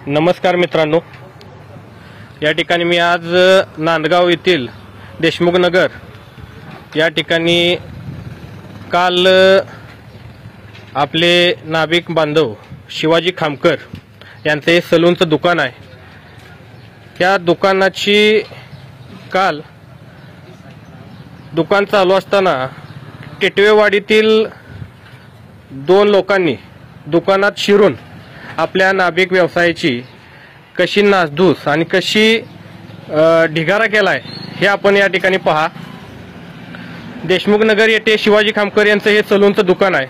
नमस्कार मित्रांनो, या ठिकाणी मी आज नांदगाव येथील देशमुख नगर या ठिकाणी काल आपले नाभिक बांधव शिवाजी खामकर यांचे सलूनचं दुकान आहे। त्या दुकानाची काल दुकान चालू असताना टिटवेवाडीतील दोन लोकांनी दुकानात शिरून आपल्या नाभिक व्यवसायाची कशी नासधूस आणि कशी ढिगारा केलाय हे आपण या ठिकाणी पहा। देशमुख नगर येथे शिवाजी खामकर यांचं हे सलूनचं दुकान आहे।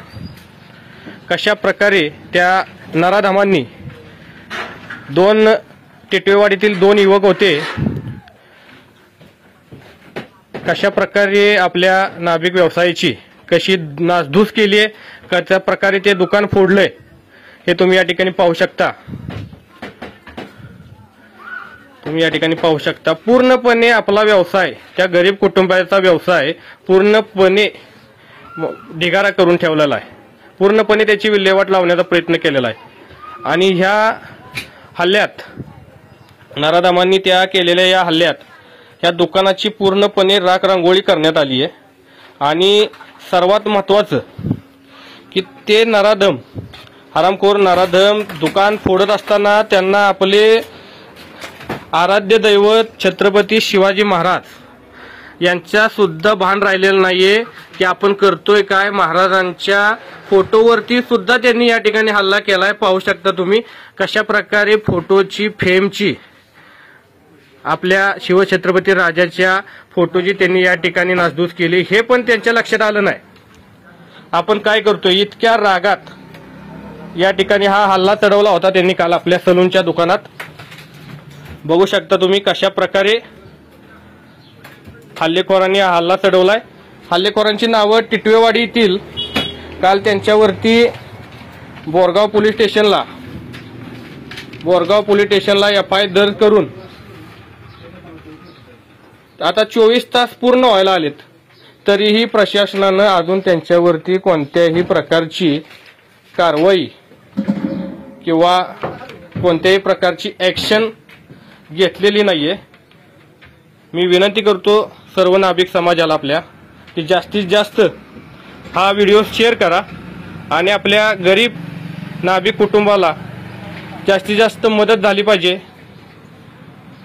कशा प्रकारे त्या नराधमांनी दोन टिटवेवाडीतील दोन युवक होते, कशा प्रकारे आपल्या नाभिक व्यवसायाची कशी नासधूस केली आहे, कशा प्रकारे ते दुकान फोडलंय हे तुम्ही या ठिकाणी पाहू शकता। पूर्णपणे आपला व्यवसाय, त्या गरीब कुटुंबाचा व्यवसाय पूर्णपणे ढिगारा करून ठेवलेला आहे। पूर्णपणे त्याची विल्हेवाट लावण्याचा प्रयत्न केलेला आहे। आणि ह्या हल्ल्यात नराधमांनी त्या केलेल्या या हल्ल्यात ह्या दुकानाची पूर्णपणे राखरांगोळी करण्यात आली आहे। आणि सर्वात महत्त्वाचं की ते नराधम, हरामखोर नराधम दुकान फोडत असताना त्यांना आपले आराध्य दैवत छत्रपती शिवाजी महाराज यांचा सुद्धा भान राहिलेलं नाहीये की आपण करतोय काय। महाराजांच्या फोटोवरती सुद्धा त्यांनी या ठिकाणी हल्ला केलाय। पाहू शकता तुम्ही कशा प्रकारे फोटोची फ्रेमची, आपल्या शिवछत्रपती राजाच्या फोटोची त्यांनी या ठिकाणी नासधूस केली। हे पण त्यांच्या लक्षात आलं नाही आपण काय करतोय। इतक्या रागात या ठिकाणी हा हल्ला चढवला होता त्यांनी काल आपल्या सलूनच्या दुकानात। बघू शकता तुम्ही कशा प्रकारे हल्लेखोरांनी हा हल्ला चढवलाय। हल्लेखोरांची नावं टिटवेवाडी येथील काल त्यांच्यावरती बोरगाव पोलीस स्टेशनला FIR दर्ज करून आता 24 तास पूर्ण व्हायला आलेत, तरीही प्रशासनानं अजून त्यांच्यावरती कोणत्याही प्रकारची कारवाई किंवा कोणत्याही प्रकारची ॲक्शन घेतलेली नाहीये। मी विनंती करतो सर्व नाभिक समाजाला आपल्या की जास्तीत जास्त हा व्हिडिओ शेअर करा आणि आपल्या गरीब नाभिक कुटुंबाला जास्तीत जास्त मदत झाली पाहिजे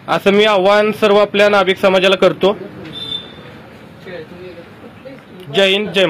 असं मी आव्हान सर्व आपल्या नाभिक समाजाला करतो। जय हिंद, जय